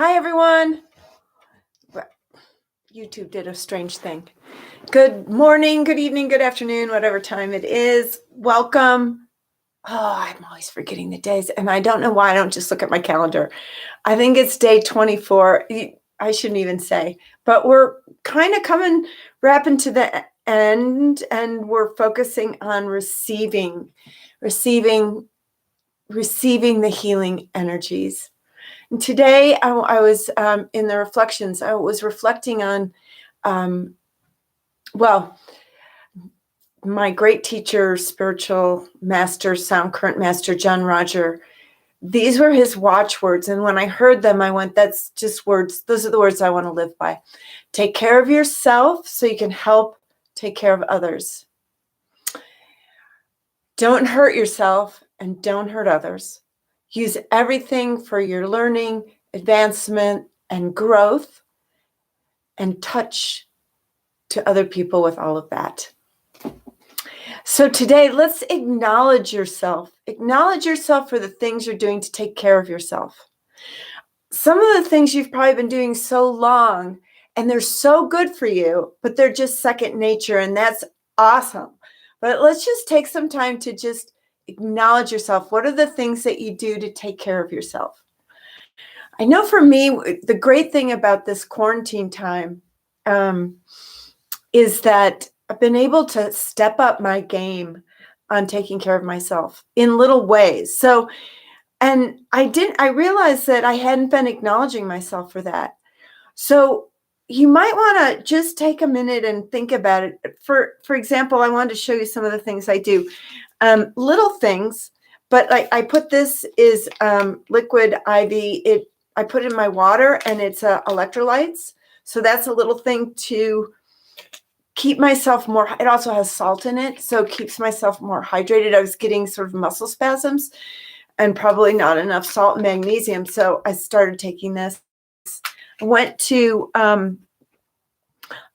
Hi, everyone. YouTube did a strange thing. Good morning, good evening, good afternoon, whatever time it is. Welcome. Oh, I'm always forgetting the days, and I don't know why I don't just look at my calendar. I think it's day 24. I shouldn't even say, but we're kind of wrapping to the end, and we're focusing on receiving the healing energies. And today, I was in the reflections. I was reflecting on, my great teacher, spiritual master, sound current master, John Roger. These were his watchwords. And when I heard them, I went, that's just words. Those are the words I want to live by. Take care of yourself so you can help take care of others. Don't hurt yourself and don't hurt others. Use everything for your learning, advancement, and growth, and touch to other people with all of that. So today, let's acknowledge yourself. Acknowledge yourself for the things you're doing to take care of yourself. Some of the things you've probably been doing so long, and they're so good for you, but they're just second nature, and that's awesome. But let's just take some time to just acknowledge yourself. What are the things that you do to take care of yourself? I know for me, the great thing about this quarantine time is that I've been able to step up my game on taking care of myself in little ways. So, and I realized that I hadn't been acknowledging myself for that. So you might want to just take a minute and think about it. For example, I wanted to show you some of the things I do. Little things, but I put this is liquid IV. I put it in my water, and it's electrolytes. So that's a little thing to keep myself more. It also has salt in it, so it keeps myself more hydrated. I was getting sort of muscle spasms and probably not enough salt and magnesium, so I started taking this. I went to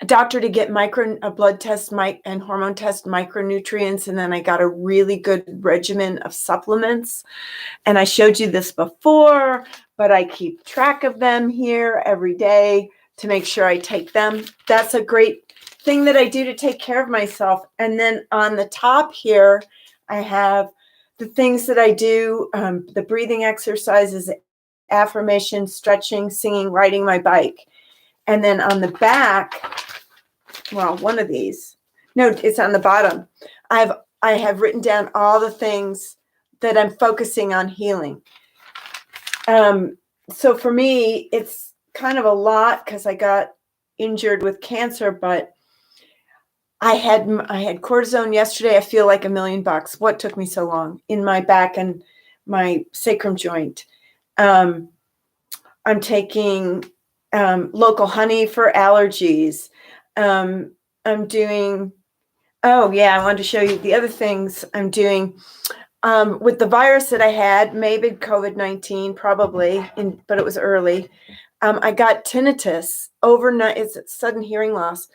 a doctor to get a blood test and hormone test micronutrients, and then I got a really good regimen of supplements. And I showed you this before, but I keep track of them here every day to make sure I take them. That's a great thing that I do to take care of myself. And then on the top here, I have the things that I do, the breathing exercises, affirmation, stretching, singing, riding my bike. And then on the back, one of these, no, it's on the bottom. I have written down all the things that I'm focusing on healing. So for me, it's kind of a lot because I got injured with cancer, but I had cortisone yesterday. I feel like $1 million. What took me so long? In my back and my sacrum joint. I'm taking local honey for allergies. I'm doing, I wanted to show you the other things I'm doing. With the virus that I had, maybe COVID-19, probably, but it was early. I got tinnitus overnight. It's sudden hearing loss.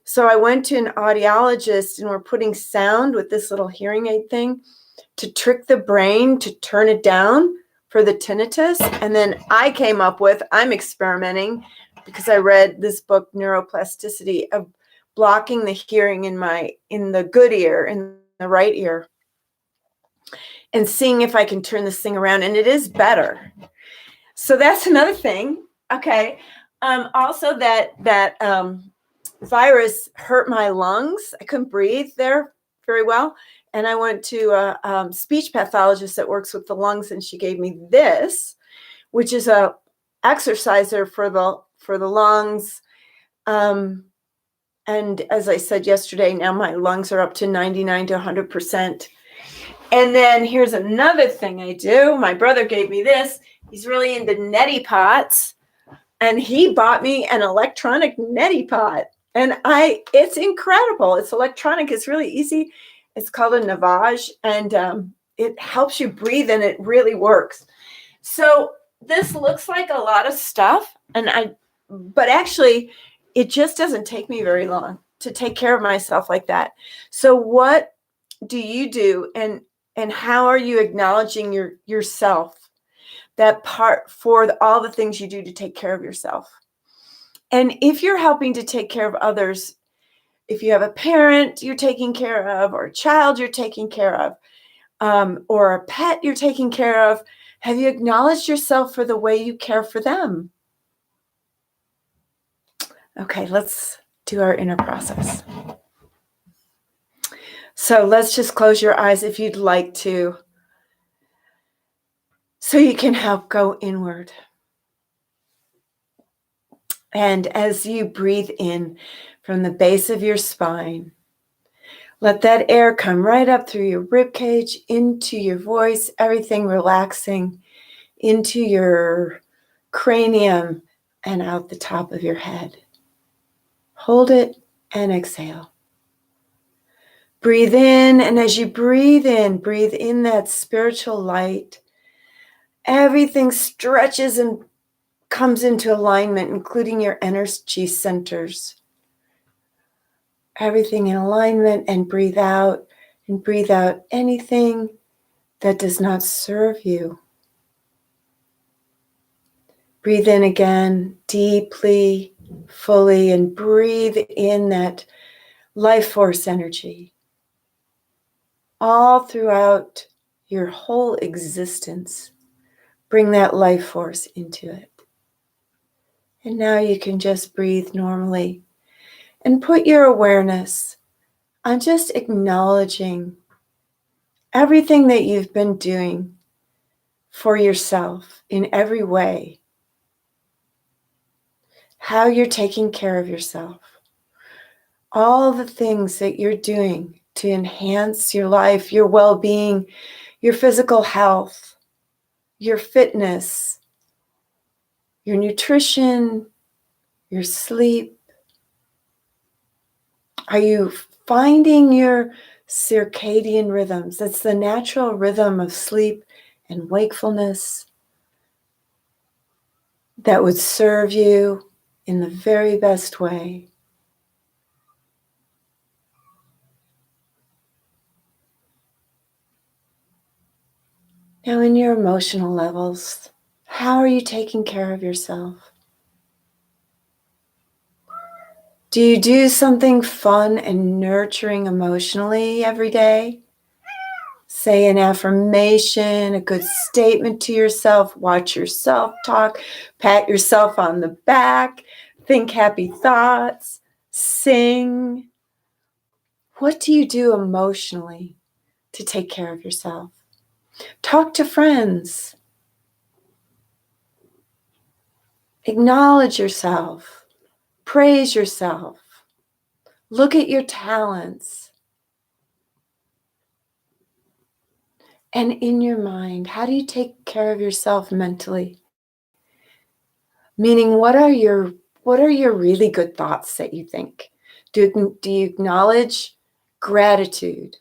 So I went to an audiologist, and we're putting sound with this little hearing aid thing to trick the brain to turn it down for the tinnitus. And then I came up with, I'm experimenting because I read this book, Neuroplasticity, of blocking the hearing in the good ear, in the right ear, and seeing if I can turn this thing around. And it is better. So that's another thing. Okay. Also that virus hurt my lungs. I couldn't breathe there very well. And I went to a speech pathologist that works with the lungs, and she gave me this, which is a exerciser for the lungs. And as I said yesterday, now my lungs are up to 99 to 100%. And then here's another thing I do. My brother gave me this. He's really into neti pots, and he bought me an electronic neti pot. And it's incredible. It's electronic. It's really easy. It's called a Navage, and it helps you breathe, and it really works. So this looks like a lot of stuff, but actually, it just doesn't take me very long to take care of myself like that. So what do you do, and how are you acknowledging yourself? that part for all the things you do to take care of yourself. And if you're helping to take care of others, if you have a parent you're taking care of, or a child you're taking care of, or a pet you're taking care of, have you acknowledged yourself for the way you care for them? Okay, let's do our inner process. So let's just close your eyes if you'd like to, so you can help go inward. And as you breathe in from the base of your spine, let that air come right up through your rib cage, into your voice, everything relaxing, into your cranium and out the top of your head. Hold it and exhale. Breathe in, and as you breathe in that spiritual light. Everything stretches and comes into alignment, including your energy centers. Everything in alignment, and breathe out anything that does not serve you. Breathe in again, deeply, fully, and breathe in that life force energy all throughout your whole existence. Bring that life force into it. And now you can just breathe normally and put your awareness on just acknowledging everything that you've been doing for yourself in every way. How you're taking care of yourself. All the things that you're doing to enhance your life, your well-being, your physical health, your fitness, your nutrition, your sleep. Are you finding your circadian rhythms? That's the natural rhythm of sleep and wakefulness that would serve you in the very best way. Now, in your emotional levels, how are you taking care of yourself? Do you do something fun and nurturing emotionally every day? Say an affirmation, a good statement to yourself, watch yourself talk, pat yourself on the back, think happy thoughts, sing. What do you do emotionally to take care of yourself? Talk to friends. Acknowledge yourself. Praise yourself. Look at your talents. And in your mind, how do you take care of yourself mentally? Meaning, what are your really good thoughts that you think? Do you acknowledge gratitude?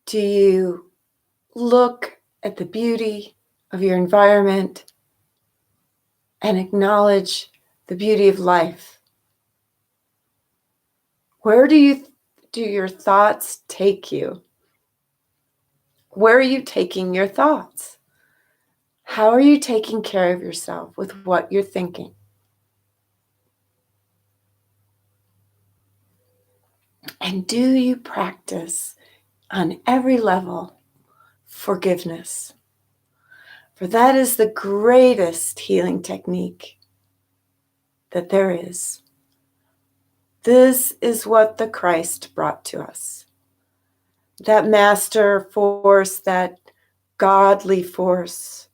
Do you look at the beauty of your environment and acknowledge the beauty of life? Where do your thoughts take you? Where are you taking your thoughts? How are you taking care of yourself with what you're thinking? And do you practice on every level forgiveness? For that is the greatest healing technique that there is. This is what the Christ brought to us. That master force, that godly force,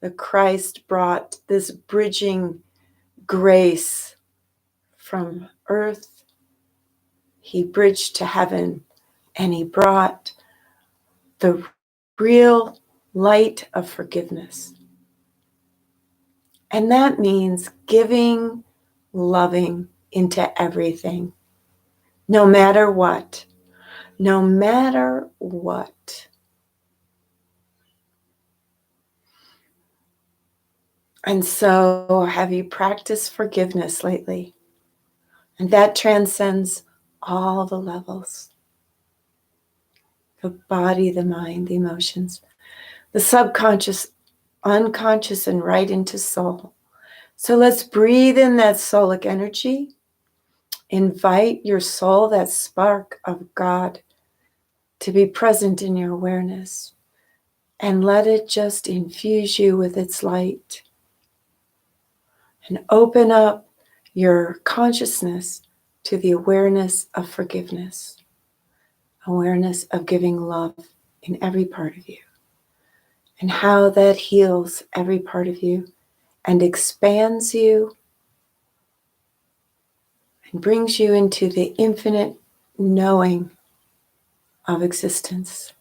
the Christ brought this bridging grace from earth. He bridged to heaven, and he brought the real light of forgiveness. And that means giving, loving into everything, no matter what. No matter what. And so, have you practiced forgiveness lately? And that transcends all the levels. the body, the mind, the emotions, the subconscious, unconscious, and right into soul. So let's breathe in that soulic energy. Invite your soul, that spark of God, to be present in your awareness, and let it just infuse you with its light. And open up your consciousness to the awareness of forgiveness, awareness of giving love in every part of you, and how that heals every part of you and expands you and brings you into the infinite knowing of existence.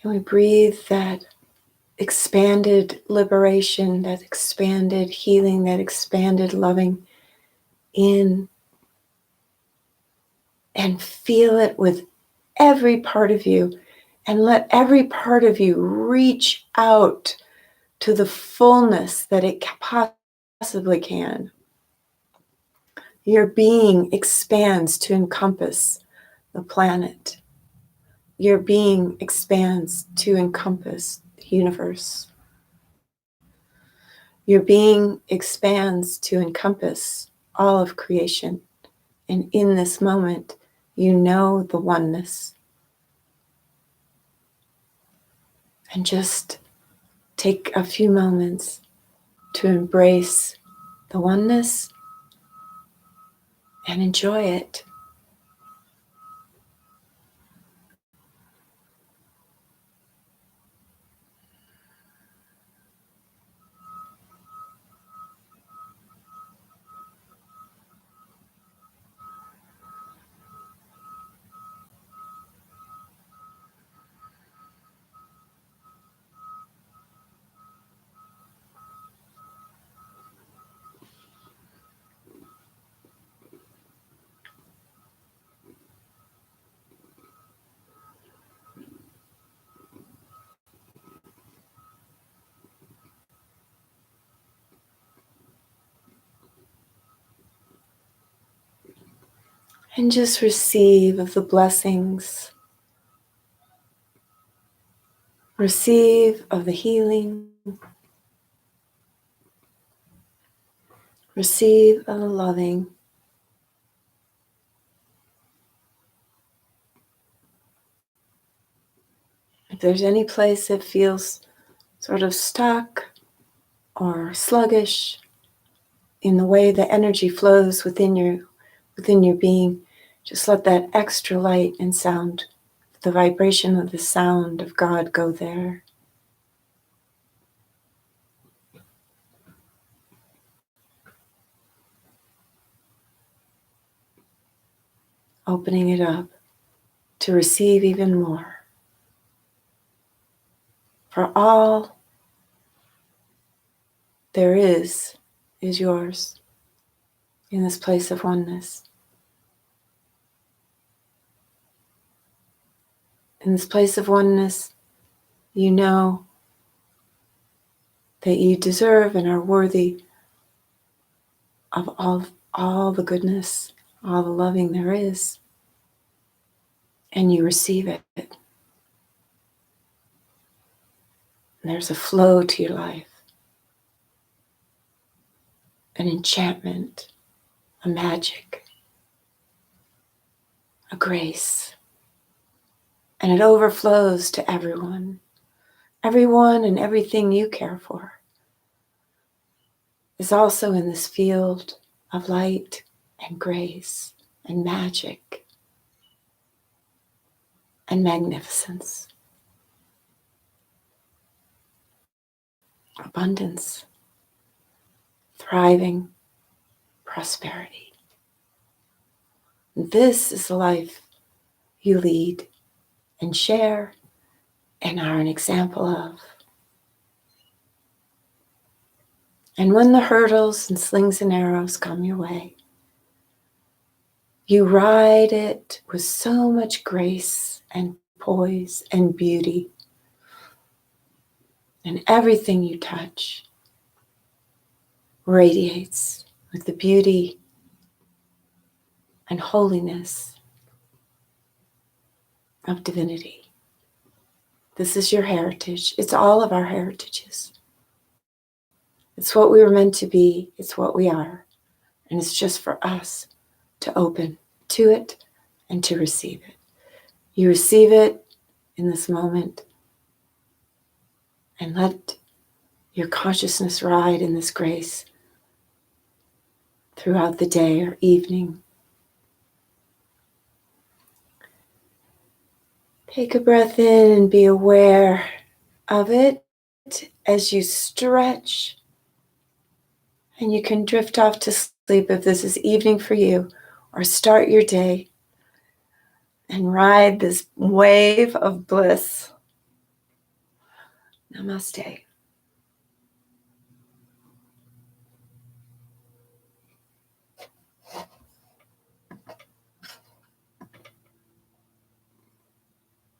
And we breathe that expanded liberation, that expanded healing, that expanded loving in, and feel it with every part of you, and let every part of you reach out to the fullness that it possibly can. Your being expands to encompass the planet. Your being expands to encompass the universe. Your being expands to encompass all of creation. And in this moment, you know the oneness. And just take a few moments to embrace the oneness and enjoy it. And just receive of the blessings. Receive of the healing. Receive of the loving. If there's any place that feels sort of stuck or sluggish in the way the energy flows within your being, just let that extra light and sound, the vibration of the sound of God, go there. Opening it up to receive even more. For all there is yours in this place of oneness. In this place of oneness, you know that you deserve and are worthy of all the goodness, all the loving there is, and you receive it. And there's a flow to your life, an enchantment, a magic, a grace, and it overflows to everyone and everything you care for is also in this field of light and grace and magic and magnificence, abundance, thriving, prosperity. This is the life you lead and share and are an example of. And when the hurdles and slings and arrows come your way, you ride it with so much grace and poise and beauty. And everything you touch radiates with the beauty and holiness of divinity. This is your heritage. It's all of our heritages. It's what we were meant to be. It's what we are. And it's just for us to open to it and to receive it. You receive it in this moment and let your consciousness ride in this grace throughout the day or evening. Take a breath in and be aware of it as you stretch. And you can drift off to sleep if this is evening for you, or start your day and ride this wave of bliss. Namaste.